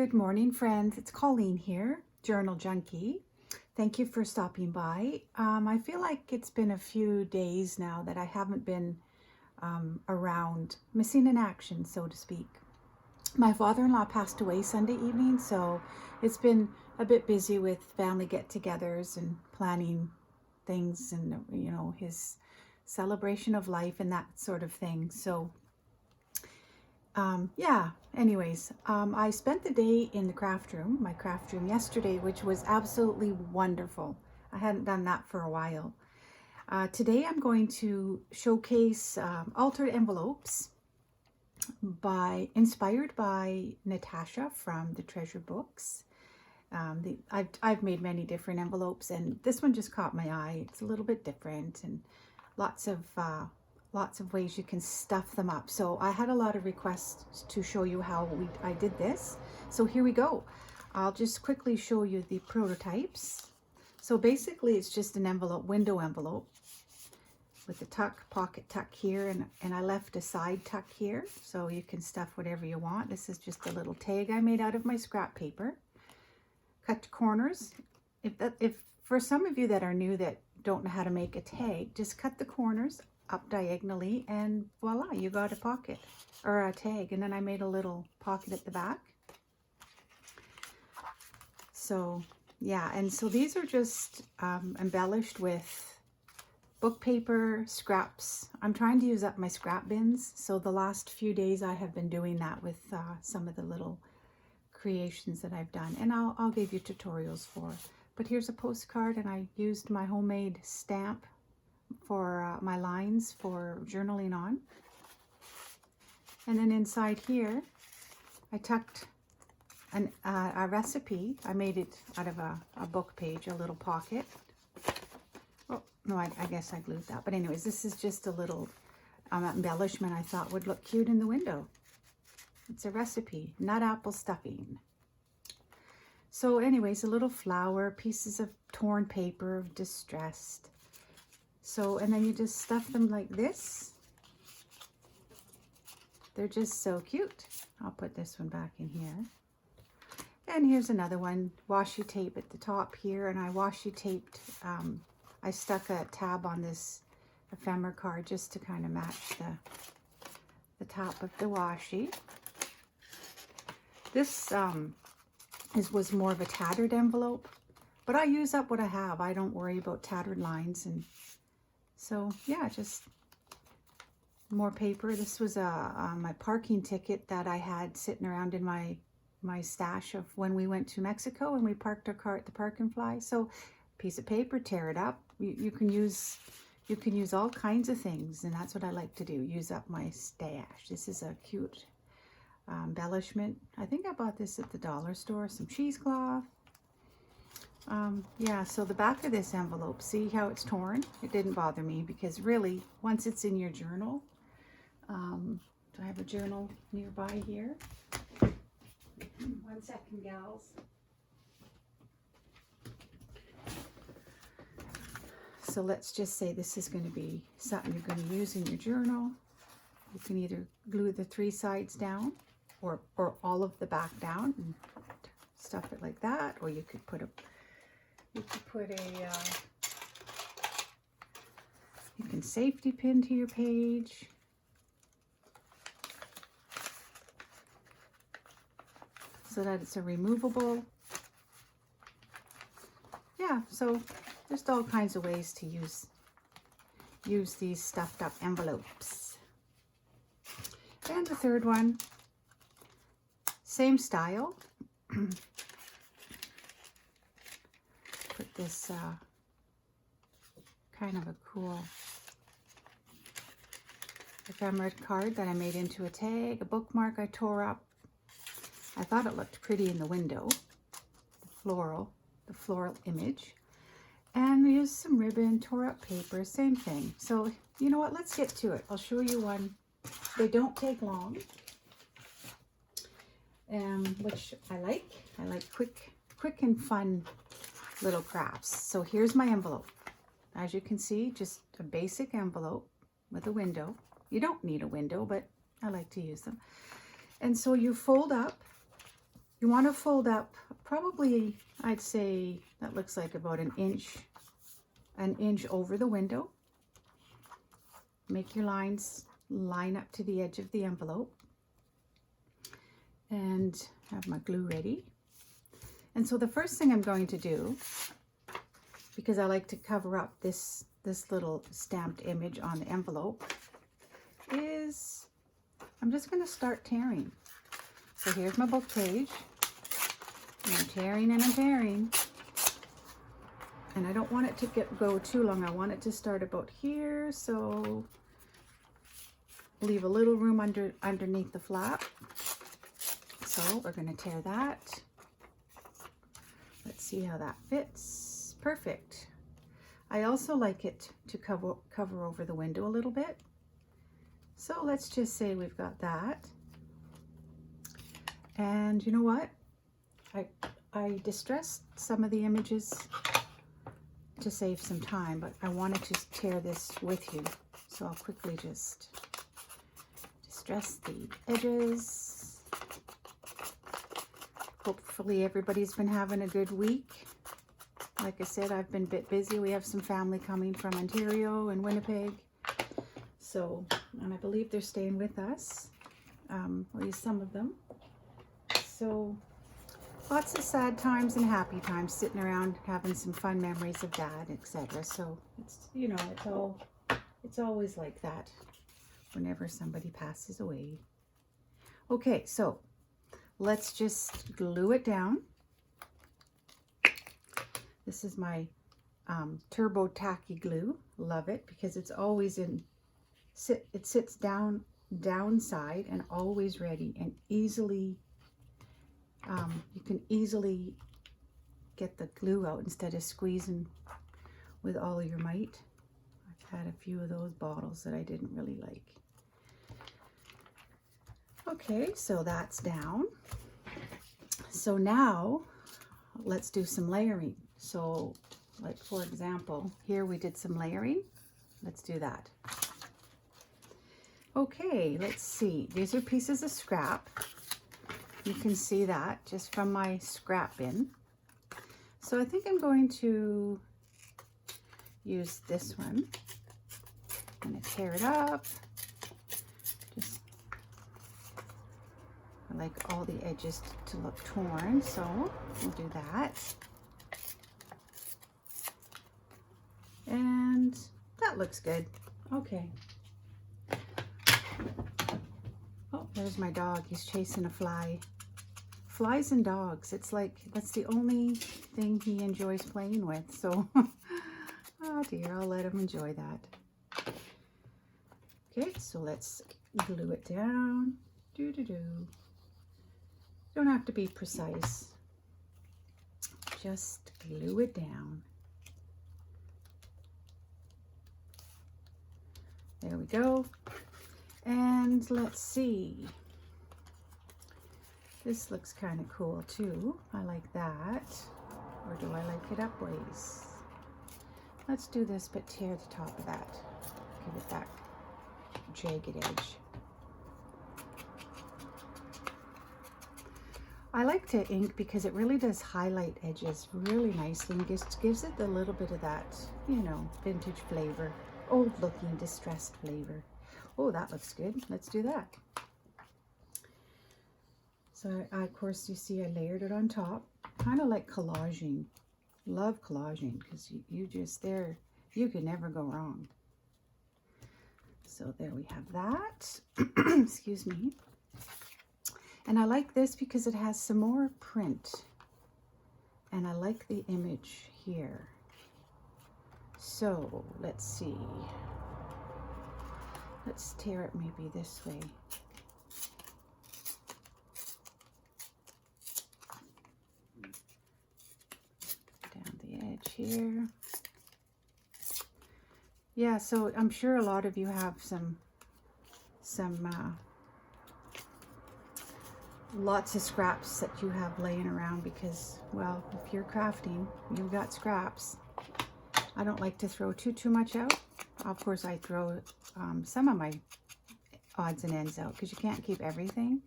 Good morning, friends. It's Colleen here, Journal Junkie. Thank you for stopping by. I feel like it's been a few days now that I haven't been around, missing in action, so to speak. My father-in-law passed away Sunday evening, so it's been a bit busy with family get-togethers and planning things and, his celebration of life and that sort of thing. So I spent the day in the craft room, my craft room yesterday, which was absolutely wonderful. I hadn't done that for a while. Today I'm going to showcase altered envelopes inspired by Natasha from the Treasure Books. I've made many different envelopes, and this one just caught my eye. It's a little bit different and lots of ways you can stuff them up. So I had a lot of requests to show you how I did this. So here we go. I'll just quickly show you the prototypes. So basically it's just an envelope, window envelope with a pocket tuck here, and I left a side tuck here so you can stuff whatever you want. This is just a little tag I made out of my scrap paper. Cut corners. If for some of you that are new that don't know how to make a tag, just cut the corners up diagonally and voila, you got a pocket or a tag. And then I made a little pocket at the back. So yeah, and so these are just embellished with book paper, scraps. I'm trying to use up my scrap bins, so the last few days I have been doing that with some of the little creations that I've done, and I'll give you tutorials for. But here's a postcard, and I used my homemade stamp for my lines for journaling on. And then inside here I tucked a recipe. I made it out of a book page, a little pocket. Oh no, I guess I glued that, but anyways, this is just a little embellishment I thought would look cute in the window. It's a recipe, nut apple stuffing. So anyways, a little flower, pieces of torn paper, distressed. So, and then you just stuff them like this. They're just so cute. I'll put this one back in here. And here's another one, washi tape at the top here, and I washi taped, I stuck a tab on this ephemera card just to kind of match the top of the washi. This was more of a tattered envelope, but I use up what I have. I don't worry about tattered lines. And so yeah, just more paper. This was my parking ticket that I had sitting around in my stash of when we went to Mexico and we parked our car at the Park and Fly. So piece of paper, tear it up. You can use all kinds of things, and that's what I like to do, use up my stash. This is a cute embellishment. I think I bought this at the dollar store. Some cheesecloth. Yeah, so the back of this envelope, see how it's torn? It didn't bother me because really, once it's in your journal, do I have a journal nearby here? 1 second, gals. So let's just say this is going to be something you're going to use in your journal. You can either glue the 3 sides down or all of the back down and stuff it like that, or you could put a you can safety pin to your page. So that it's a removable. Yeah, so just all kinds of ways to use these stuffed up envelopes. And the third one, same style. Put this kind of a cool ephemera card that I made into a tag, a bookmark I tore up. I thought it looked pretty in the window, the floral image. And we used some ribbon, tore up paper, same thing. So you know what, let's get to it. I'll show you one. They don't take long, which I like. I like quick and fun little crafts. So here's my envelope. As you can see, just a basic envelope with a window. You don't need a window, but I like to use them. And so you fold up You want to fold up probably, I'd say that looks like about an inch over the window. Make your lines line up to the edge of the envelope, and have my glue ready. And so the first thing I'm going to do, because I like to cover up this little stamped image on the envelope, is I'm just going to start tearing. So here's my book page. And I'm tearing and I'm tearing. And I don't want it to go too long. I want it to start about here. So leave a little room underneath the flap. So we're going to tear that. Let's see how that fits. Perfect. I also like it to cover over the window a little bit. So let's just say we've got that. And you know what? I distressed some of the images to save some time, but I wanted to tear this with you. So I'll quickly just distress the edges. Hopefully everybody's been having a good week. Like I said, I've been a bit busy. We have some family coming from Ontario and Winnipeg. So, and I believe they're staying with us, at least some of them. So lots of sad times and happy times, sitting around having some fun memories of Dad, etc. So it's, you know, it's always like that whenever somebody passes away. Okay, so let's just glue it down. This is my Turbo Tacky glue. Love it because it's always it sits downside and always ready, and easily you can easily get the glue out instead of squeezing with all your might. I've had a few of those bottles that I didn't really like. Okay, so that's down. So now let's do some layering. So like for example, here we did some layering. Let's do that. Okay, let's see. These are pieces of scrap. You can see that just from my scrap bin. So I think I'm going to use this one. I'm going to tear it up. Just, I like all the edges to look torn, so we'll do that. And that looks good. Okay. Oh, there's my dog. He's chasing a fly. Flies and dogs, it's like that's the only thing he enjoys playing with. So, oh dear, I'll let him enjoy that. Okay, so let's glue it down. Don't have to be precise. Just glue it down. There we go. And let's see. This looks kind of cool too. I like that. Or do I like it upways? Let's do this, but tear the top of that. Give it that jagged edge. I like to ink because it really does highlight edges really nicely and just gives it a little bit of that, you know, vintage flavor, old looking distressed flavor. Oh, that looks good. Let's do that. So of course, you see I layered it on top, kind of like collaging. Love collaging because you just there, you can never go wrong. So there we have that. Excuse me. And I like this because it has some more print. And I like the image here. So let's see. Let's tear it maybe this way. Here. Yeah, so I'm sure a lot of you have lots of scraps that you have laying around because, well, if you're crafting, you've got scraps. I don't like to throw too much out. Of course, I throw some of my odds and ends out because you can't keep everything.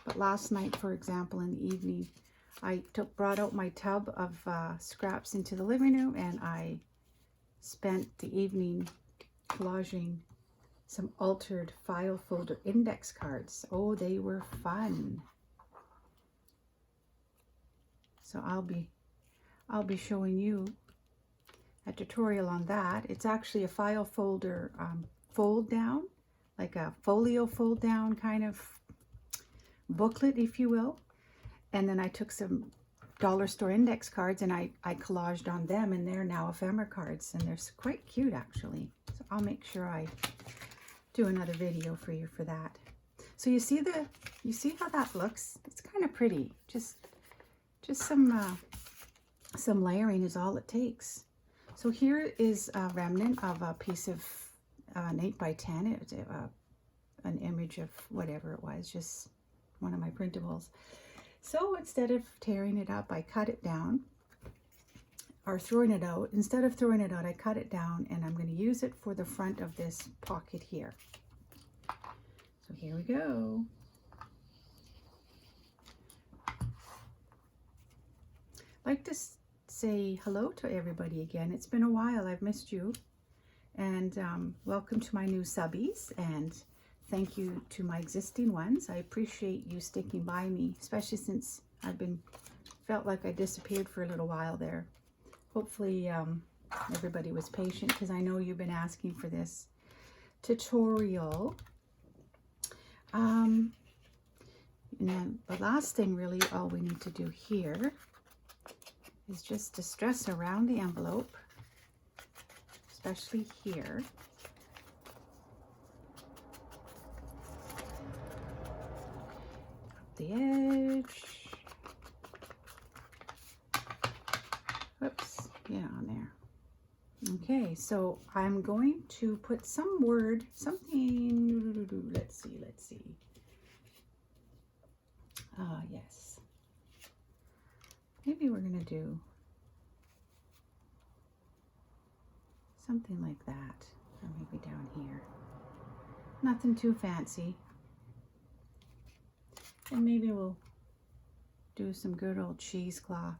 But last night, for example, in the evening, I brought out my tub of scraps into the living room, and I spent the evening collaging some altered file folder index cards. Oh, they were fun. So I'll be showing you a tutorial on that. It's actually a file folder fold down, like a folio fold down kind of booklet, if you will. And then I took some dollar store index cards and I collaged on them, and they're now ephemera cards, and they're quite cute actually. So I'll make sure I do another video for you for that. So you see how that looks? It's kind of pretty. Just some layering is all it takes. So here is a remnant of a piece of an 8x10. It was an image of whatever it was, just one of my printables. So instead of tearing it up, I cut it down, or throwing it out. Instead of throwing it out, I cut it down, and I'm going to use it for the front of this pocket here. So here we go. I'd like to say hello to everybody again. It's been a while. I've missed you. And welcome to my new subbies, and thank you to my existing ones. I appreciate you sticking by me, especially since felt like I disappeared for a little while there. Hopefully everybody was patient, because I know you've been asking for this tutorial. And then the last thing really, all we need to do here is just to stress around the envelope, especially here. Up the edge. Whoops, get on there. Okay, so I'm going to put something, let's see. Yes. Maybe we're going to do something like that, or maybe down here. Nothing too fancy. And maybe we'll do some good old cheesecloth.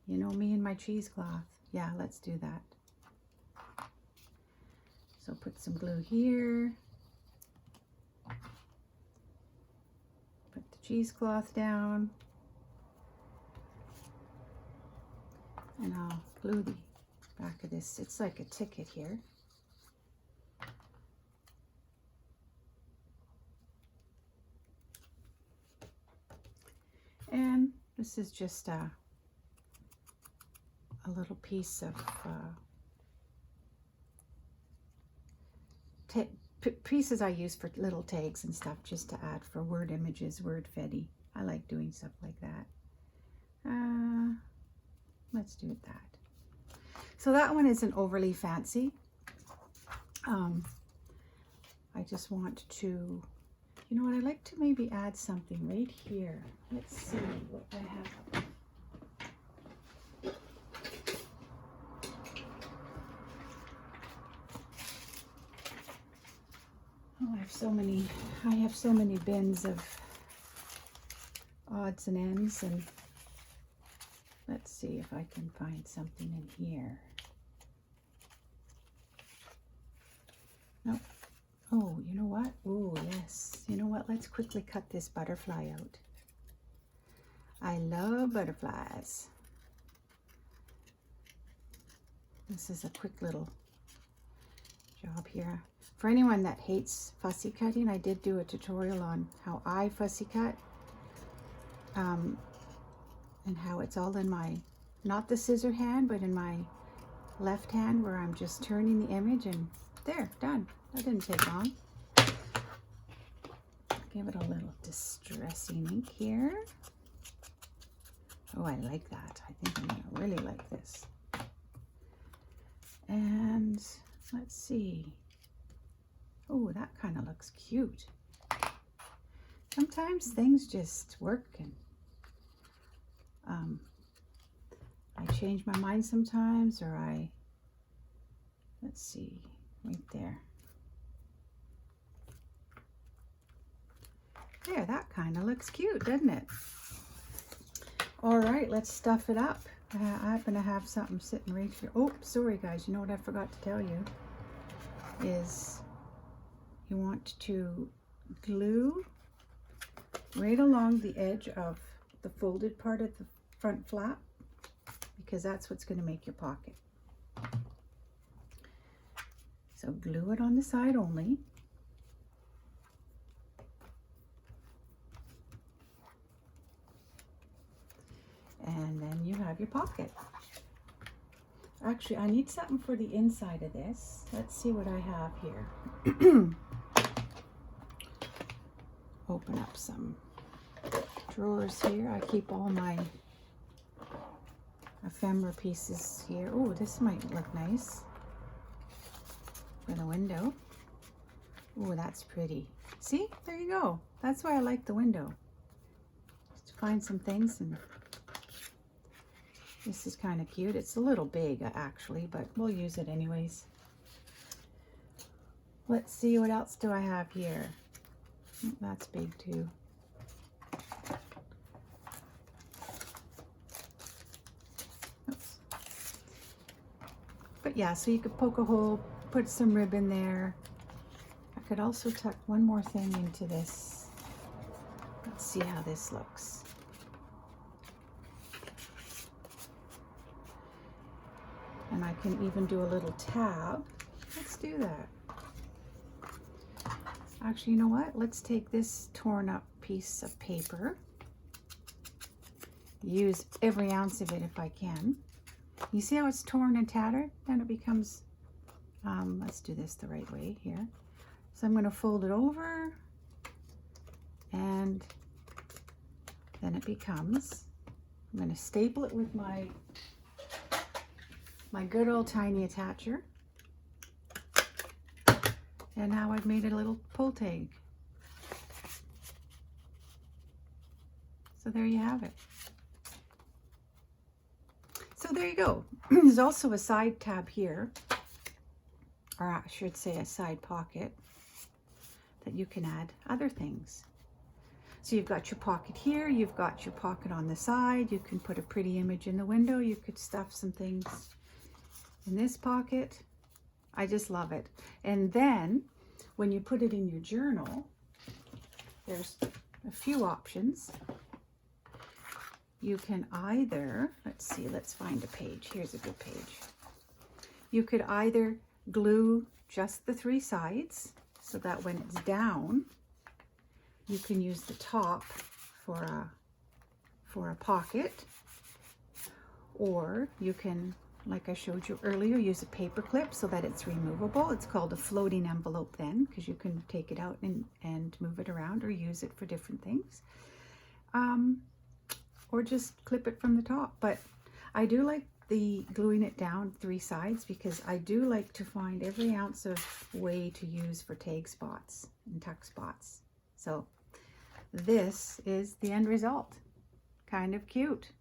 You know me and my cheesecloth. Yeah, let's do that. So put some glue here. Put the cheesecloth down. And I'll glue the back of this. It's like a ticket here. And this is just a little piece of pieces I use for little tags and stuff, just to add for word images, word fetty. I like doing stuff like that. Let's do that. So that one isn't overly fancy. I just want to, you know what, I'd like to maybe add something right here. Let's see what I have. Oh, I have so many bins of odds and ends, and let's see if I can find something in here. Nope. Oh, you know what? Oh, yes. You know what? Let's quickly cut this butterfly out. I love butterflies. This is a quick little job here. For anyone that hates fussy cutting, I did do a tutorial on how I fussy cut. And how it's all in my, not the scissor hand, but in my left hand, where I'm just turning the image, and there, done. That didn't take long. Give it a little distressing ink here. Oh, I like that. I think I'm gonna really like this. And let's see. Oh, that kind of looks cute. Sometimes things just work, and I change my mind sometimes, or let's see, right there. There, that kind of looks cute, doesn't it? All right, let's stuff it up. I happen to have something sitting right here. Oh, sorry guys, you know what I forgot to tell you is you want to glue right along the edge of the folded part of the front flap, because that's what's going to make your pocket. So glue it on the side only. And then you have your pocket. Actually, I need something for the inside of this. Let's see what I have here. Open up some drawers here. I keep all my ephemera pieces here. Oh, this might look nice for the window. Oh, that's pretty. See, there you go. That's why I like the window. Just find some things, and this is kind of cute. It's a little big actually, but we'll use it anyways. Let's see, what else do I have here? Oh, that's big too. Oops. But yeah, so you could poke a hole, put some ribbon there. I could also tuck one more thing into this. Let's see how this looks. And I can even do a little tab. Let's do that. Actually, you know what? Let's take this torn up piece of paper. Use every ounce of it if I can. You see how it's torn and tattered? Then it becomes, let's do this the right way here. So I'm going to fold it over, and then it becomes, I'm going to staple it with my good old tiny attacher. And now I've made it a little pull tag. So there you have it. So there you go. There's also a side tab here, or I should say a side pocket, that you can add other things. So you've got your pocket here, you've got your pocket on the side, you can put a pretty image in the window, you could stuff some things in this pocket. I just love it. And then when you put it in your journal, there's a few options. You can either, let's see, let's find a page. Here's a good page. You could either glue just the three sides so that when it's down, you can use the top for a pocket, or you can, like I showed you earlier, use a paper clip so that it's removable. It's called a floating envelope then, because you can take it out and move it around or use it for different things. Or just clip it from the top. But I do like the gluing it down three sides, because I do like to find every ounce of way to use for tag spots and tuck spots. So this is the end result. Kind of cute.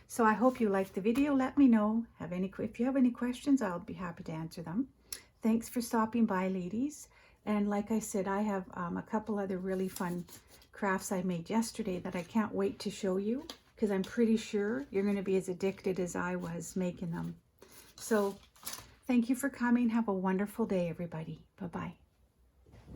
So I hope you liked the video. Let me know. If you have any questions, I'll be happy to answer them. Thanks for stopping by, ladies. And like I said, I have a couple other really fun crafts I made yesterday that I can't wait to show you, because I'm pretty sure you're going to be as addicted as I was making them. So thank you for coming. Have a wonderful day, everybody. Bye-bye.